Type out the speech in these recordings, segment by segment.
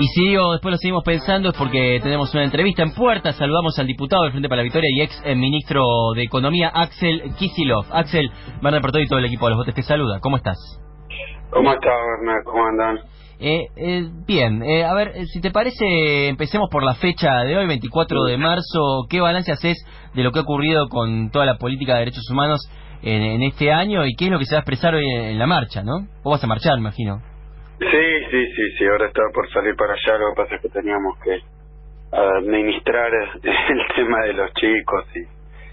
Y si digo, después lo seguimos pensando, es porque tenemos una entrevista en puerta. Saludamos al diputado del Frente para la Victoria y ex ministro de Economía, Axel Kicillof. Axel, Bernard Porto y todo el equipo de Los Votos te saluda. ¿Cómo estás? ¿Cómo estás, Bernard? ¿Cómo andan? Bien, a ver, si te parece, empecemos por la fecha de hoy, 24 de marzo. ¿Qué balance haces de lo que ha ocurrido con toda la política de derechos humanos en este año y qué es lo que se va a expresar hoy en la marcha, no? Vos vas a marchar, me imagino. Sí, ahora estaba por salir para allá, lo que pasa es que teníamos que administrar el tema de los chicos y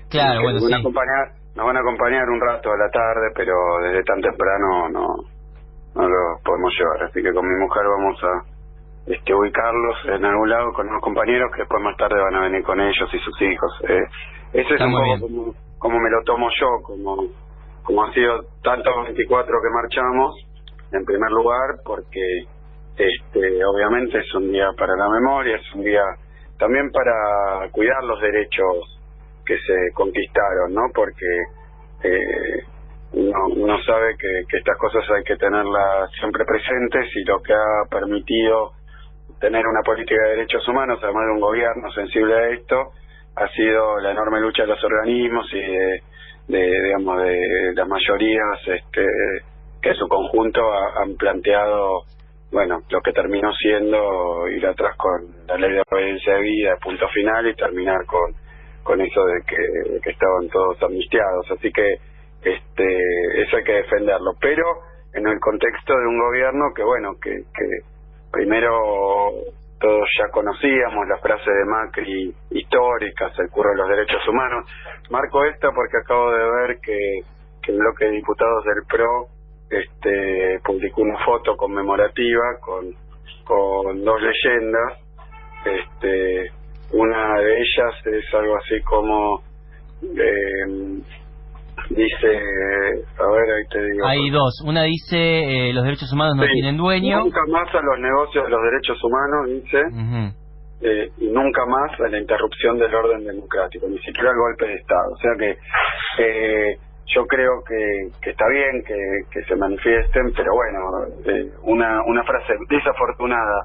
claro, bueno, sí. Nos van a acompañar un rato a la tarde, pero desde tan temprano no los podemos llevar, así que con mi mujer vamos a ubicarlos en algún lado con unos compañeros que después más tarde van a venir con ellos y sus hijos. Eso es un poco como me lo tomo yo, como ha sido tantos 24 que marchamos, en primer lugar, porque obviamente es un día para la memoria, es un día también para cuidar los derechos que se conquistaron, ¿no? Porque uno sabe que estas cosas hay que tenerlas siempre presentes, y lo que ha permitido tener una política de derechos humanos, además de un gobierno sensible a esto, ha sido la enorme lucha de los organismos y de las mayorías que en su conjunto han planteado, bueno, lo que terminó siendo ir atrás con la ley de obediencia de vida, punto final, y terminar con eso de que estaban todos amnistiados. Así que eso hay que defenderlo, pero en el contexto de un gobierno que, bueno, que primero todos ya conocíamos la frase de Macri históricas, el curro de los derechos humanos. Marco esta porque acabo de ver que el bloque de diputados del PRO publicó una foto conmemorativa con dos leyendas. Una de ellas es algo así como dice, a ver, ahí te digo. Hay dos. Una dice, los derechos humanos no tienen dueño. Nunca más a los negocios de los derechos humanos, dice, y nunca más a la interrupción del orden democrático, ni siquiera al golpe de Estado. O sea que yo creo que está bien que se manifiesten, pero bueno, una frase desafortunada,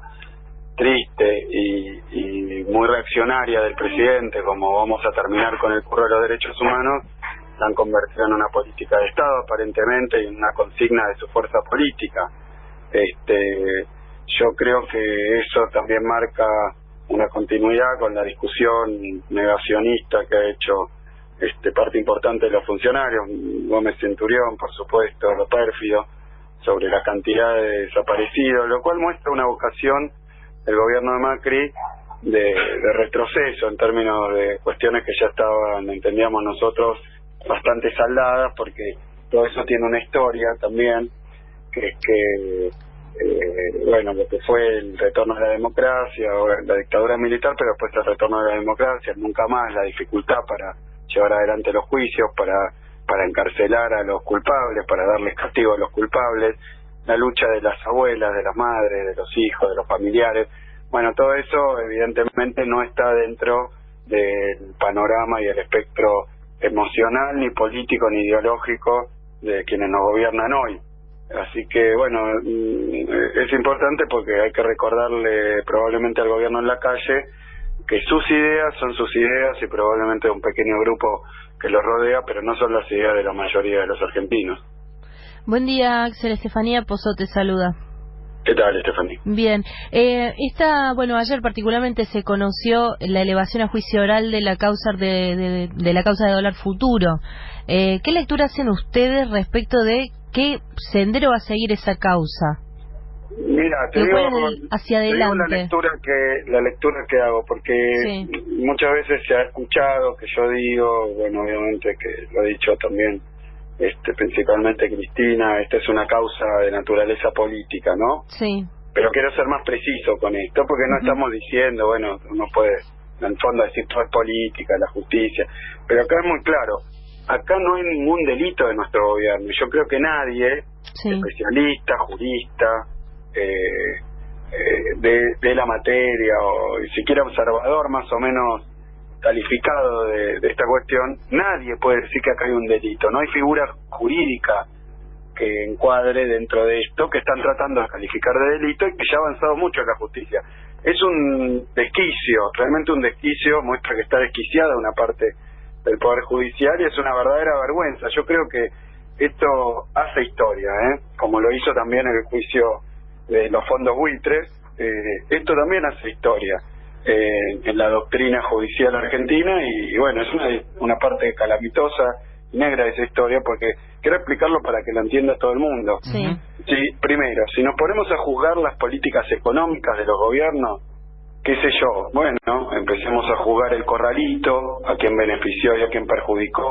triste y muy reaccionaria del presidente, como vamos a terminar con el curro de los derechos humanos, la han convertido en una política de Estado aparentemente y en una consigna de su fuerza política. Yo creo que eso también marca una continuidad con la discusión negacionista que ha hecho parte importante de los funcionarios, Gómez Centurión, por supuesto, lo pérfido, sobre la cantidad de desaparecidos, lo cual muestra una vocación del gobierno de Macri de retroceso en términos de cuestiones que ya estaban, entendíamos nosotros, bastante saldadas, porque todo eso tiene una historia también, que es que bueno, lo que fue el retorno a la democracia o la dictadura militar, pero después el retorno a la democracia, nunca más, la dificultad para llevar adelante los juicios, para encarcelar a los culpables, para darles castigo a los culpables, la lucha de las abuelas, de las madres, de los hijos, de los familiares. Bueno, todo eso evidentemente no está dentro del panorama y el espectro emocional, ni político, ni ideológico de quienes nos gobiernan hoy. Así que, bueno, es importante porque hay que recordarle probablemente al gobierno en la calle que sus ideas son sus ideas y probablemente un pequeño grupo que los rodea, pero no son las ideas de la mayoría de los argentinos. Buen día, Axel. Estefanía Pozo te saluda. ¿Qué tal, Estefanía? Bien. Ayer particularmente se conoció la elevación a juicio oral de la causa de Dólar Futuro. ¿Qué lectura hacen ustedes respecto de qué sendero va a seguir esa causa? Mira, te digo hacia adelante. La lectura que hago, porque sí, muchas veces se ha escuchado que yo digo, bueno, obviamente que lo ha dicho también principalmente Cristina, esta es una causa de naturaleza política, ¿no? Sí. Pero quiero ser más preciso con esto, porque no estamos diciendo, bueno, uno puede en el fondo decir todo es política, la justicia, pero acá es muy claro, acá no hay ningún delito de nuestro gobierno, y yo creo que nadie, especialista, jurista, de la materia, o siquiera observador más o menos calificado de esta cuestión, nadie puede decir que acá hay un delito. No hay figura jurídica que encuadre dentro de esto, que están tratando de calificar de delito y que ya ha avanzado mucho en la justicia. Es un desquicio, realmente un desquicio, muestra que está desquiciada una parte del Poder Judicial y es una verdadera vergüenza. Yo creo que esto hace historia, como lo hizo también el juicio de los fondos buitres, esto también hace historia en la doctrina judicial argentina y bueno, es una parte calamitosa y negra de esa historia, porque quiero explicarlo para que lo entienda todo el mundo. Sí. Sí, primero, si nos ponemos a juzgar las políticas económicas de los gobiernos, qué sé yo, bueno, empecemos a jugar el corralito, a quien benefició y a quien perjudicó,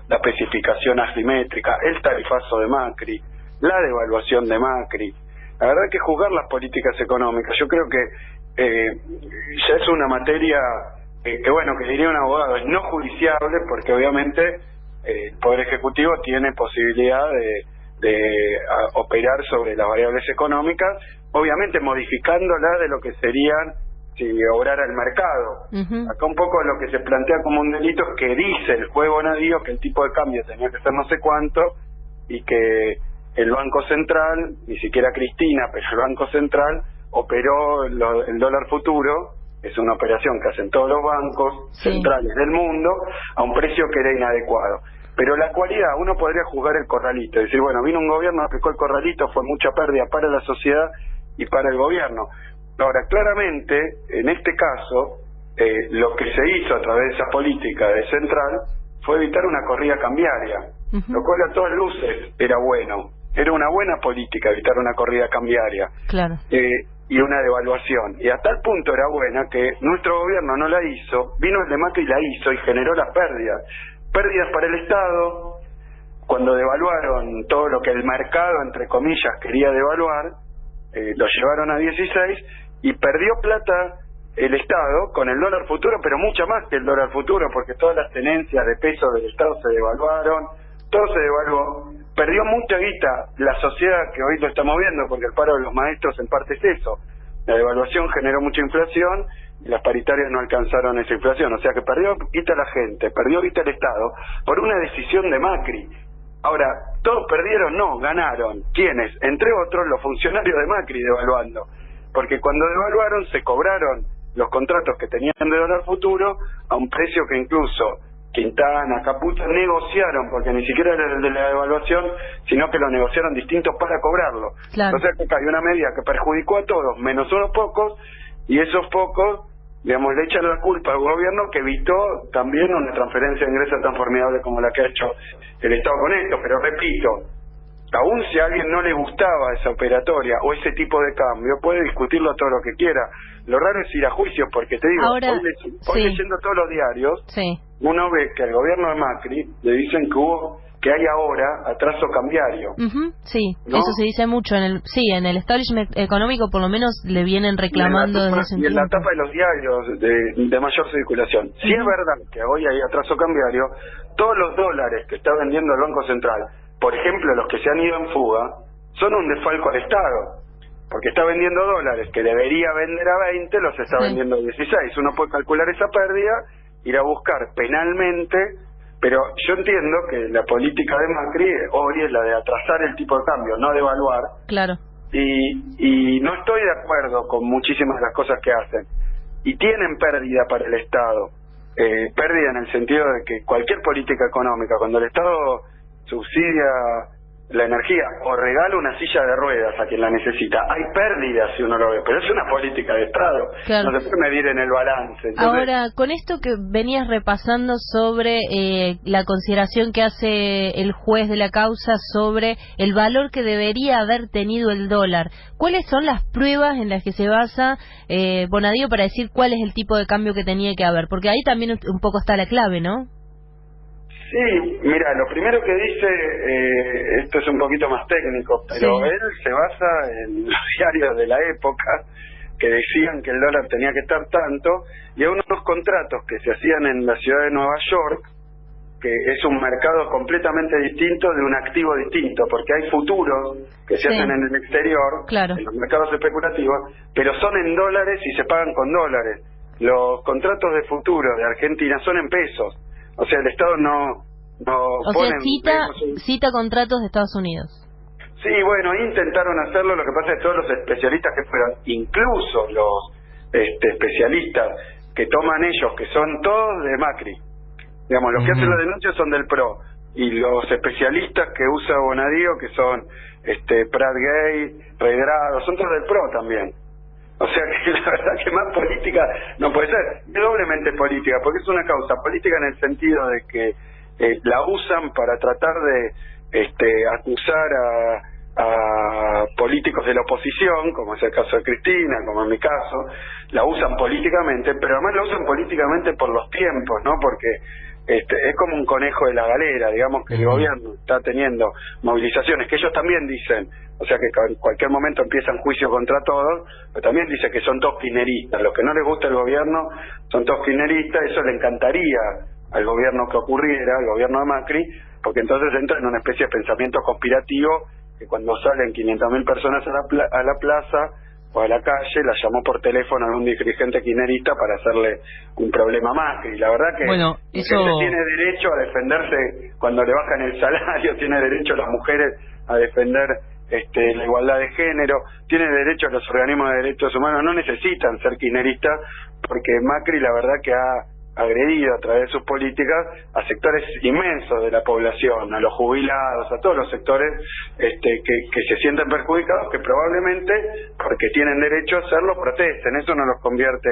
la especificación asimétrica, el tarifazo de Macri, la devaluación de Macri. La verdad que juzgar las políticas económicas, yo creo que ya es una materia que bueno, que diría un abogado, es no judiciable, porque obviamente el Poder Ejecutivo tiene posibilidad de operar sobre las variables económicas, obviamente modificándolas de lo que serían si obrara el mercado. Acá un poco lo que se plantea como un delito es que dice el juez Bonadío que el tipo de cambio tenía que ser no sé cuánto y que el Banco Central, ni siquiera Cristina, pero el Banco Central operó el dólar futuro, es una operación que hacen todos los bancos centrales del mundo, a un precio que era inadecuado. Pero la cualidad, uno podría juzgar el corralito, decir, bueno, vino un gobierno, aplicó el corralito, fue mucha pérdida para la sociedad y para el gobierno. Ahora, claramente, en este caso, lo que se hizo a través de esa política de central fue evitar una corrida cambiaria, lo cual a todas luces era bueno. Era una buena política evitar una corrida cambiaria. Claro. Y una devaluación. Y a tal punto era buena que nuestro gobierno no la hizo, vino el de Macri y la hizo y generó las pérdidas. Pérdidas para el Estado, cuando devaluaron todo lo que el mercado, entre comillas, quería devaluar, lo llevaron a 16 y perdió plata el Estado con el dólar futuro, pero mucha más que el dólar futuro, porque todas las tenencias de peso del Estado se devaluaron, todo se devaluó. Perdió mucha guita la sociedad, que hoy lo estamos viendo, porque el paro de los maestros en parte es eso. La devaluación generó mucha inflación y las paritarias no alcanzaron esa inflación. O sea que perdió guita la gente, perdió guita el Estado por una decisión de Macri. Ahora, ¿todos perdieron? No, ganaron. ¿Quiénes? Entre otros, los funcionarios de Macri devaluando. Porque cuando devaluaron se cobraron los contratos que tenían de dólar futuro a un precio que incluso Quintana, Caputo negociaron, porque ni siquiera era el de la devaluación, sino que lo negociaron distintos para cobrarlo. Claro. O sea que hay una medida que perjudicó a todos, menos unos pocos, y esos pocos, digamos, le echan la culpa al gobierno que evitó también una transferencia de ingresos tan formidable como la que ha hecho el Estado con esto. Pero repito, aún si a alguien no le gustaba esa operatoria o ese tipo de cambio, puede discutirlo todo lo que quiera. Lo raro es ir a juicio, porque te digo, ahora, hoy leyendo todos los diarios, uno ve que al gobierno de Macri le dicen que hay ahora atraso cambiario. Sí, ¿no? Eso se dice mucho en el establishment económico, por lo menos le vienen reclamando desde ese tiempo. Y en la tapa de los diarios de mayor circulación. Si es verdad que hoy hay atraso cambiario, todos los dólares que está vendiendo el Banco Central, por ejemplo los que se han ido en fuga, son un desfalco al Estado, porque está vendiendo dólares que debería vender a 20, los está vendiendo a 16. Uno puede calcular esa pérdida, ir a buscar penalmente, pero yo entiendo que la política de Macri hoy es la de atrasar el tipo de cambio, no de evaluar. Claro. Y no estoy de acuerdo con muchísimas de las cosas que hacen. Y tienen pérdida para el Estado. Pérdida en el sentido de que cualquier política económica, cuando el Estado subsidia la energía o regala una silla de ruedas a quien la necesita, hay pérdidas si uno lo ve, pero es una política de Estado. Claro. No se puede medir en el balance. Entonces, ahora, con esto que venías repasando sobre la consideración que hace el juez de la causa sobre el valor que debería haber tenido el dólar, ¿cuáles son las pruebas en las que se basa Bonadío para decir cuál es el tipo de cambio que tenía que haber? Porque ahí también un poco está la clave, ¿no? sí, mira, lo primero que dice, esto es un poquito más técnico, pero él se basa en los diarios de la época que decían que el dólar tenía que estar tanto, y a unos contratos que se hacían en la ciudad de Nueva York, que es un mercado completamente distinto de un activo distinto, porque hay futuros que se hacen en el exterior, en los mercados especulativos, pero son en dólares y se pagan con dólares. Los contratos de futuro de Argentina son en pesos, o sea, el Estado no o pone... sea, cita contratos de Estados Unidos. Sí, bueno, intentaron hacerlo, lo que pasa es que todos los especialistas que fueron, incluso los especialistas que toman ellos, que son todos de Macri, digamos, los que hacen la denuncia son del PRO, y los especialistas que usa Bonadío, que son Prat Gay, Redrado, son todos del PRO también. O sea que la verdad que más política no puede ser, es doblemente política, porque es una causa política en el sentido de que la usan para tratar de acusar a políticos de la oposición, como es el caso de Cristina, como en mi caso, la usan políticamente, pero además la usan políticamente por los tiempos, ¿no? Porque es como un conejo de la galera, digamos que el gobierno está teniendo movilizaciones que ellos también dicen, o sea que en cualquier momento empiezan juicio contra todos, pero también dice que son todos kirchneristas. Los que no les gusta el gobierno son todos kirchneristas. Eso le encantaría al gobierno que ocurriera, al gobierno de Macri, porque entonces entra en una especie de pensamiento conspirativo, que cuando salen 500.000 personas a la plaza o a la calle, la llamó por teléfono a un dirigente kirchnerista para hacerle un problema más. Y la verdad que bueno, eso... la gente tiene derecho a defenderse cuando le bajan el salario, tiene derecho las mujeres a defender la igualdad de género, tiene derecho los organismos de derechos humanos, no necesitan ser kirchneristas, porque Macri la verdad que ha agredido a través de sus políticas a sectores inmensos de la población, a los jubilados, a todos los sectores que se sienten perjudicados, que probablemente, porque tienen derecho a hacerlo, protesten. Eso no los convierte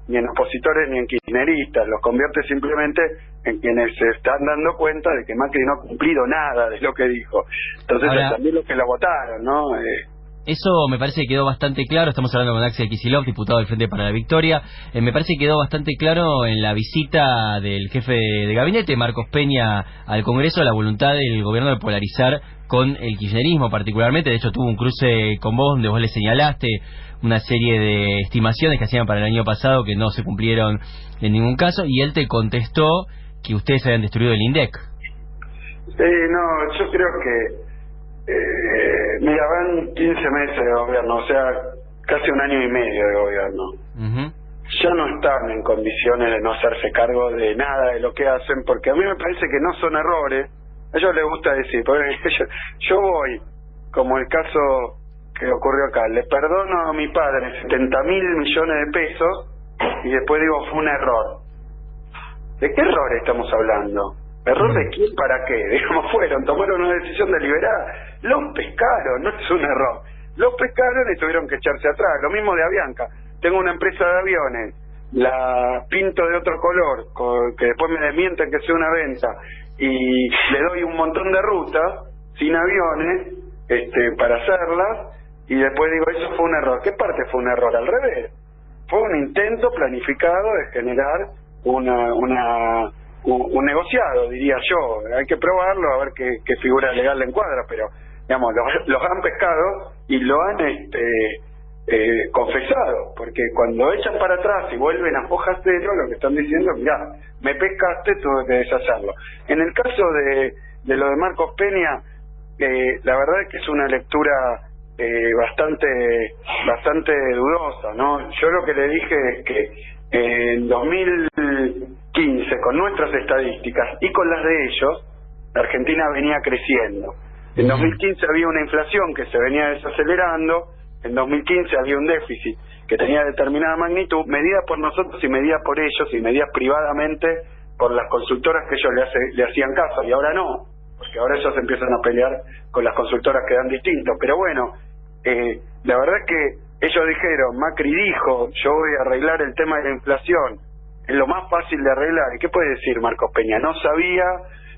ni en opositores ni en kirchneristas, los convierte simplemente en quienes se están dando cuenta de que Macri no ha cumplido nada de lo que dijo. Entonces ahora, también los que la votaron, ¿no? Eso me parece que quedó bastante claro. Estamos hablando con Axel Kicillof, diputado del Frente para la Victoria. Me parece que quedó bastante claro en la visita del jefe de gabinete, Marcos Peña, al Congreso, la voluntad del gobierno de polarizar con el kirchnerismo particularmente. De hecho, tuvo un cruce con vos donde vos le señalaste una serie de estimaciones que hacían para el año pasado que no se cumplieron en ningún caso, y él te contestó que ustedes habían destruido el INDEC. Sí, no, yo creo que mira, van 15 meses de gobierno, o sea, casi un año y medio de gobierno. Ya no están en condiciones de no hacerse cargo de nada de lo que hacen, porque a mí me parece que no son errores. A ellos les gusta decir, porque yo voy, como el caso que ocurrió acá, le perdono a mi padre 70.000 millones de pesos y después digo, fue un error. ¿De qué error estamos hablando? ¿Error de quién para qué? Digamos, tomaron una decisión deliberada, los pescaron, no es un error. Los pescaron y tuvieron que echarse atrás. Lo mismo de Avianca. Tengo una empresa de aviones, la pinto de otro color, que después me desmienten que sea una venta, y le doy un montón de rutas sin aviones para hacerlas, y después digo, eso fue un error. ¿Qué parte fue un error? Al revés. Fue un intento planificado de generar un negociado, diría yo. Hay que probarlo, a ver qué figura legal le encuadra, pero digamos, los han pescado y lo han confesado, porque cuando echan para atrás y vuelven a foja cero, lo que están diciendo, mirá, me pescaste, tuve que deshacerlo. En el caso de lo de Marcos Peña, la verdad es que es una lectura bastante dudosa, ¿no? Yo lo que le dije es que en 2015, con nuestras estadísticas y con las de ellos, la Argentina venía creciendo. En 2015 había una inflación que se venía desacelerando, en 2015 había un déficit que tenía determinada magnitud, medida por nosotros y medida por ellos, y medida privadamente por las consultoras que ellos le hacían caso, y ahora no, porque ahora ellos empiezan a pelear con las consultoras que dan distintos. Pero bueno, la verdad es que ellos dijeron, Macri dijo, yo voy a arreglar el tema de la inflación, es lo más fácil de arreglar. ¿Y qué puede decir Marcos Peña? No sabía.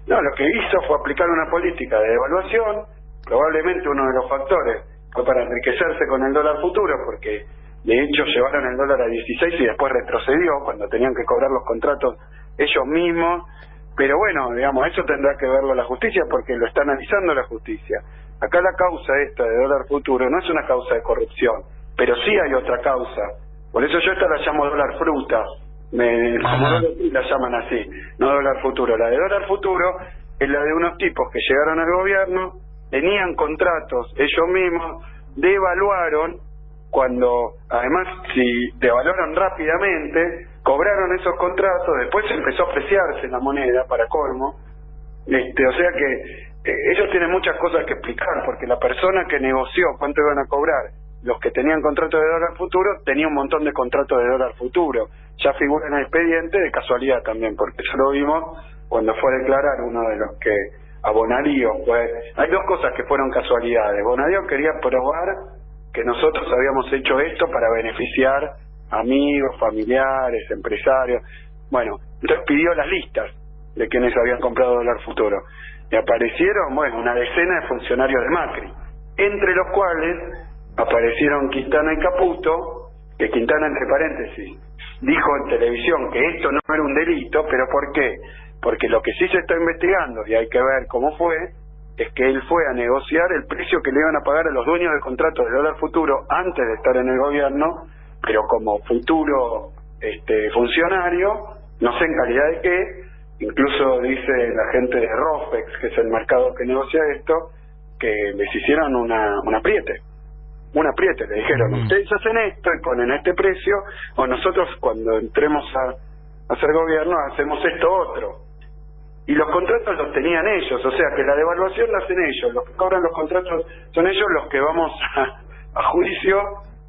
No, lo que hizo fue aplicar una política de devaluación. Probablemente uno de los factores fue para enriquecerse con el dólar futuro, porque de hecho llevaron el dólar a 16 y después retrocedió cuando tenían que cobrar los contratos ellos mismos. Pero bueno, digamos, eso tendrá que verlo la justicia, porque lo está analizando la justicia. Acá la causa esta de dólar futuro no es una causa de corrupción, pero sí hay otra causa. Por eso yo esta la llamo dólar fruta. Como la llaman así, no dólar futuro. La de dólar futuro es la de unos tipos que llegaron al gobierno, tenían contratos ellos mismos, devaluaron, cuando además si devaluaron rápidamente, cobraron esos contratos, después empezó a apreciarse la moneda para colmo, o sea que ellos tienen muchas cosas que explicar, porque la persona que negoció cuánto iban a cobrar los que tenían contratos de dólar futuro tenía un montón de contratos de dólar futuro, ya figura en el expediente de casualidad también, porque eso lo vimos cuando fue a declarar uno de los que a Bonadío. Hay dos cosas que fueron casualidades. Bonadío quería probar que nosotros habíamos hecho esto para beneficiar amigos, familiares, empresarios. Bueno, entonces pidió las listas de quienes habían comprado dólar futuro y aparecieron, una decena de funcionarios de Macri, entre los cuales aparecieron Quintana y Caputo, que Quintana, entre paréntesis, dijo en televisión que esto no era un delito. ¿Pero por qué? Porque lo que sí se está investigando, y hay que ver cómo fue, es que él fue a negociar el precio que le iban a pagar a los dueños de contratos de dólar futuro antes de estar en el gobierno, pero como futuro funcionario, no sé en calidad de qué. Incluso dice la gente de Rofex, que es el mercado que negocia esto, que les hicieron un apriete, le dijeron, ustedes hacen esto y ponen este precio, o nosotros cuando entremos a hacer gobierno hacemos esto otro. Y los contratos los tenían ellos, o sea que la devaluación la hacen ellos, los que cobran los contratos son ellos, los que vamos a juicio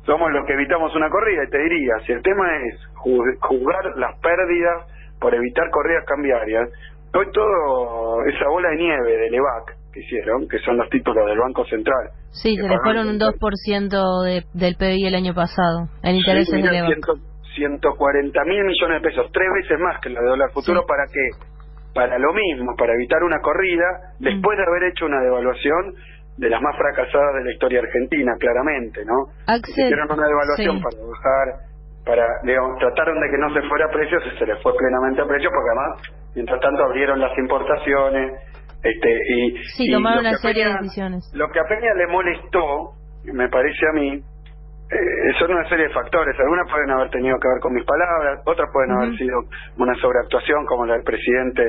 somos los que evitamos una corrida. Y te diría, si el tema es juzgar las pérdidas por evitar corridas cambiarias, hoy todo esa bola de nieve del EVAC que hicieron, que son los títulos del Banco Central. Sí, se les fueron un 2% del PBI el año pasado, en intereses del EVAC. 140.000 millones de pesos, 3 veces más que la de dólar futuro. Sí. ¿Para qué? Para lo mismo, para evitar una corrida, después de haber hecho una devaluación de las más fracasadas de la historia argentina, claramente, ¿no? Hicieron una devaluación para bajar, trataron de que no se fuera a precios y se les fue plenamente a precios, porque además, mientras tanto, abrieron las importaciones, y tomaron una serie de decisiones. Lo que a Peña le molestó, me parece a mí, son una serie de factores. Algunas pueden haber tenido que ver con mis palabras, otras pueden haber sido una sobreactuación como la del presidente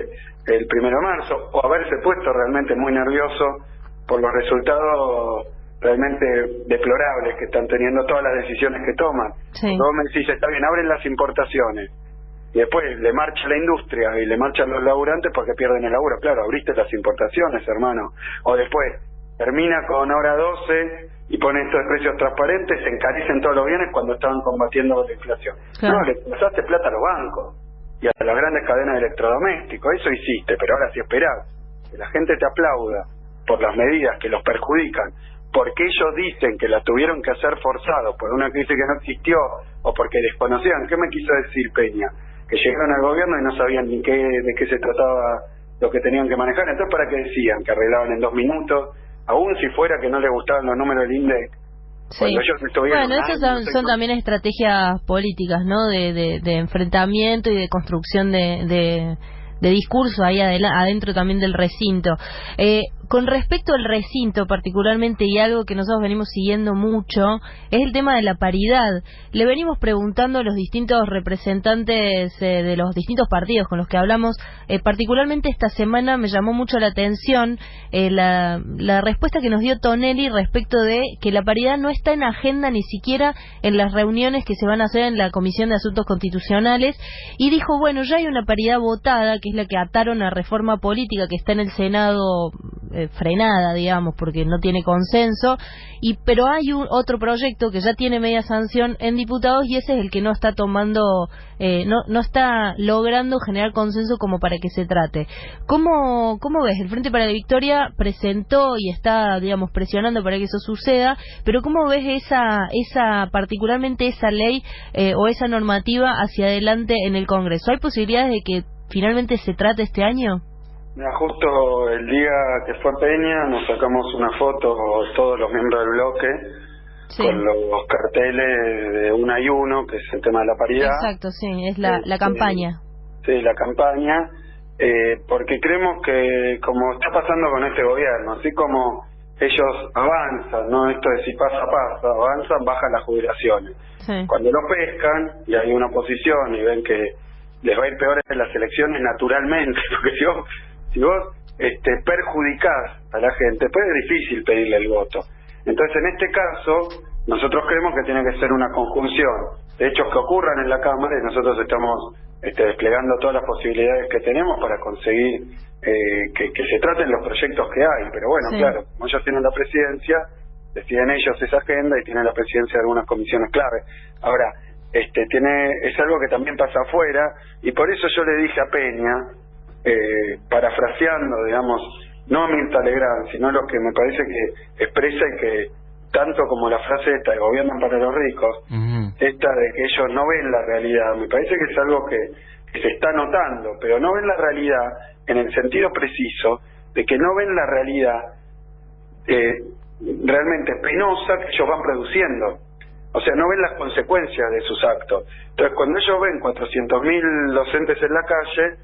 el 1 de marzo, o haberse puesto realmente muy nervioso por los resultados realmente deplorables que están teniendo todas las decisiones que toman. Sí. Vos me decís, está bien, abren las importaciones y después le marcha la industria y le marchan los laburantes porque pierden el laburo. Claro, abriste las importaciones, hermano. O después termina con hora 12 y pone estos precios transparentes, se encarecen todos los bienes cuando estaban combatiendo la inflación. Claro. No, le pasaste plata a los bancos y a las grandes cadenas de electrodomésticos. Eso hiciste, pero ahora si esperás que la gente te aplauda por las medidas que los perjudican, porque ellos dicen que la tuvieron que hacer forzado por una crisis que no existió o porque desconocían. ¿Qué me quiso decir Peña? Que llegaron al gobierno y no sabían ni de qué se trataba lo que tenían que manejar. Entonces, ¿para qué decían? Que arreglaban en 2 minutos, aún si fuera que no les gustaban los números del INDEC. Sí. Bueno, esas son también estrategias políticas, ¿no? De enfrentamiento y de construcción de discurso ahí adentro también del recinto. Con respecto al recinto particularmente, y algo que nosotros venimos siguiendo mucho, es el tema de la paridad. Le venimos preguntando a los distintos representantes de los distintos partidos con los que hablamos, particularmente esta semana me llamó mucho la atención la respuesta que nos dio Tonelli respecto de que la paridad no está en agenda ni siquiera en las reuniones que se van a hacer en la Comisión de Asuntos Constitucionales, y dijo, bueno, ya hay una paridad votada, que es la que ataron a reforma política que está en el Senado frenada, digamos, porque no tiene consenso, pero hay otro proyecto que ya tiene media sanción en diputados y ese es el que no está tomando, no está logrando generar consenso como para que se trate. ¿Cómo ves? El Frente para la Victoria presentó y está, digamos, presionando para que eso suceda, pero ¿cómo ves particularmente esa ley o esa normativa hacia adelante en el Congreso? ¿Hay posibilidades de que finalmente se trate este año? Mira, justo el día que fue Peña nos sacamos una foto todos los miembros del bloque, sí, con los carteles de Una y Uno, que es el tema de la paridad. Exacto, sí, es la campaña. Sí, la campaña, porque creemos que, como está pasando con este gobierno, así como ellos avanzan, ¿no? Esto de si pasa, avanzan, bajan las jubilaciones. Sí. Cuando lo pescan y hay una oposición y ven que les va a ir peor en las elecciones naturalmente, porque si vos perjudicás a la gente, pues es difícil pedirle el voto. Entonces, en este caso, nosotros creemos que tiene que ser una conjunción de hechos que ocurran en la Cámara, y nosotros estamos desplegando todas las posibilidades que tenemos para conseguir que se traten los proyectos que hay. Pero bueno, sí, claro, como ellos tienen la presidencia, deciden ellos esa agenda y tienen la presidencia de algunas comisiones clave. Ahora, es algo que también pasa afuera, y por eso yo le dije a Peña, parafraseando, digamos, no a Mirta Legrand, sino lo que me parece que expresa y que tanto como la frase esta de gobiernan para los ricos, esta de que ellos no ven la realidad, me parece que es algo que se está notando, pero no ven la realidad en el sentido preciso de que no ven la realidad realmente penosa que ellos van produciendo. O sea, no ven las consecuencias de sus actos. Entonces, cuando ellos ven 400.000 docentes en la calle,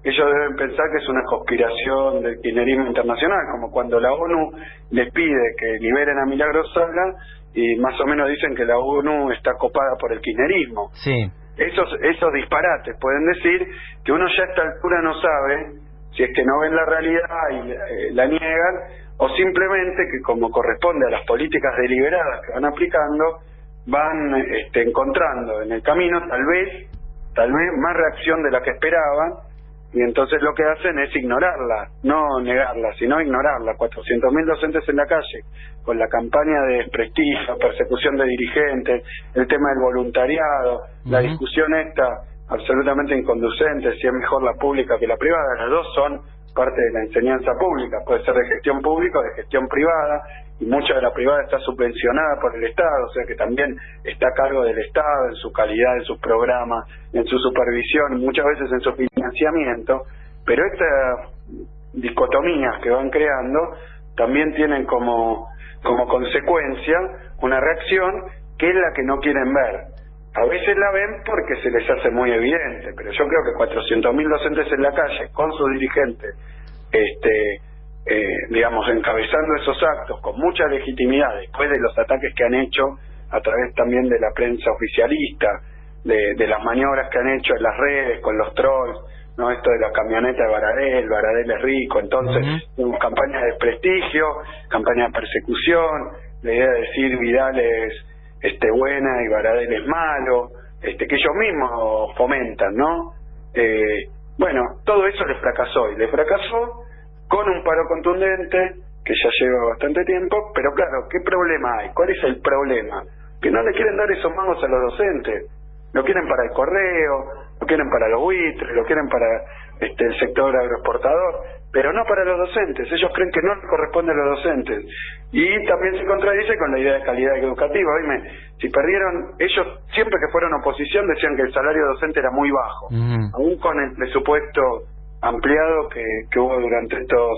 ellos deben pensar que es una conspiración del kirchnerismo internacional, como cuando la ONU les pide que liberen a Milagros Sala y más o menos dicen que la ONU está copada por el kirchnerismo. Sí. Esos disparates pueden decir que uno ya a esta altura no sabe si es que no ven la realidad y la niegan, o simplemente que, como corresponde a las políticas deliberadas que van aplicando, van encontrando en el camino tal vez más reacción de la que esperaban, y entonces lo que hacen es ignorarla, no negarla, sino ignorarla. 400.000 docentes en la calle, con la campaña de desprestigio, persecución de dirigentes, el tema del voluntariado, la discusión esta absolutamente inconducente, si es mejor la pública que la privada. Las dos son parte de la enseñanza pública, puede ser de gestión pública o de gestión privada, y mucha de la privada está subvencionada por el Estado, o sea que también está a cargo del Estado en su calidad, en sus programas, en su supervisión, muchas veces en su financiamiento. Pero estas dicotomías que van creando también tienen como consecuencia una reacción que es la que no quieren ver. A veces la ven porque se les hace muy evidente, pero yo creo que 400.000 docentes en la calle, con sus dirigentes, digamos, encabezando esos actos con mucha legitimidad, después de los ataques que han hecho a través también de la prensa oficialista, de las maniobras que han hecho en las redes con los trolls, ¿no? Esto de la camioneta de Baradel es rico, entonces campaña de desprestigio, campaña de persecución, la idea de decir Vidal es buena y Baradel es malo, que ellos mismos fomentan, ¿no? Bueno, todo eso les fracasó, y les fracasó con un paro contundente que ya lleva bastante tiempo. Pero claro, ¿qué problema hay? ¿Cuál es el problema? Que no le quieren dar esos mangos a los docentes. Lo quieren para el correo, lo quieren para los buitres, lo quieren para el sector agroexportador, pero no para los docentes. Ellos creen que no les corresponde a los docentes. Y también se contradice con la idea de calidad educativa. Oíme, si perdieron, ellos siempre que fueron oposición decían que el salario docente era muy bajo, aún con el presupuesto ampliado que hubo durante estos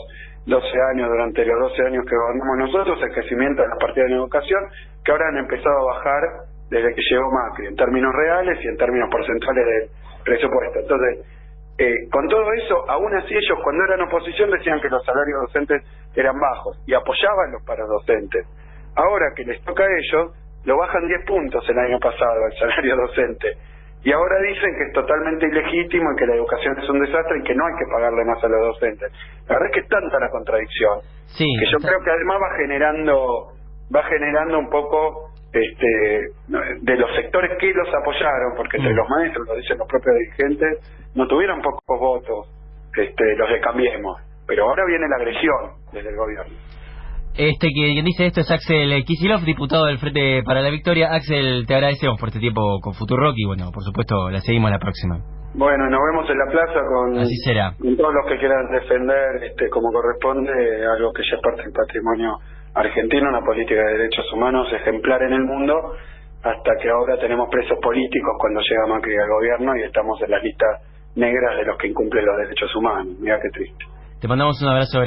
12 años, durante los 12 años que gobernamos nosotros, el crecimiento de las partidas en educación, que ahora han empezado a bajar desde que llegó Macri, en términos reales y en términos porcentuales del presupuesto. Entonces, con todo eso, aún así ellos cuando eran oposición decían que los salarios docentes eran bajos y apoyaban los paradocentes. Ahora que les toca a ellos, lo bajan 10 puntos el año pasado el salario docente. Y ahora dicen que es totalmente ilegítimo y que la educación es un desastre y que no hay que pagarle más a los docentes. La verdad es que es tanta la contradicción, sí, que yo creo que además va generando un poco de los sectores que los apoyaron, porque entre los maestros, lo dicen los propios dirigentes, no tuvieron pocos votos los de Cambiemos, pero ahora viene la agresión desde el gobierno. Quien dice esto es Axel Kicillof, diputado del Frente para la Victoria. Axel, te agradecemos por este tiempo con Futurock y bueno, por supuesto, la seguimos la próxima. Bueno, nos vemos en la plaza Así será. con todos los que quieran defender como corresponde algo que ya es parte del patrimonio argentino, una política de derechos humanos ejemplar en el mundo, hasta que ahora tenemos presos políticos cuando llega Macri al gobierno y estamos en las listas negras de los que incumplen los derechos humanos. Mira qué triste. Te mandamos un abrazo.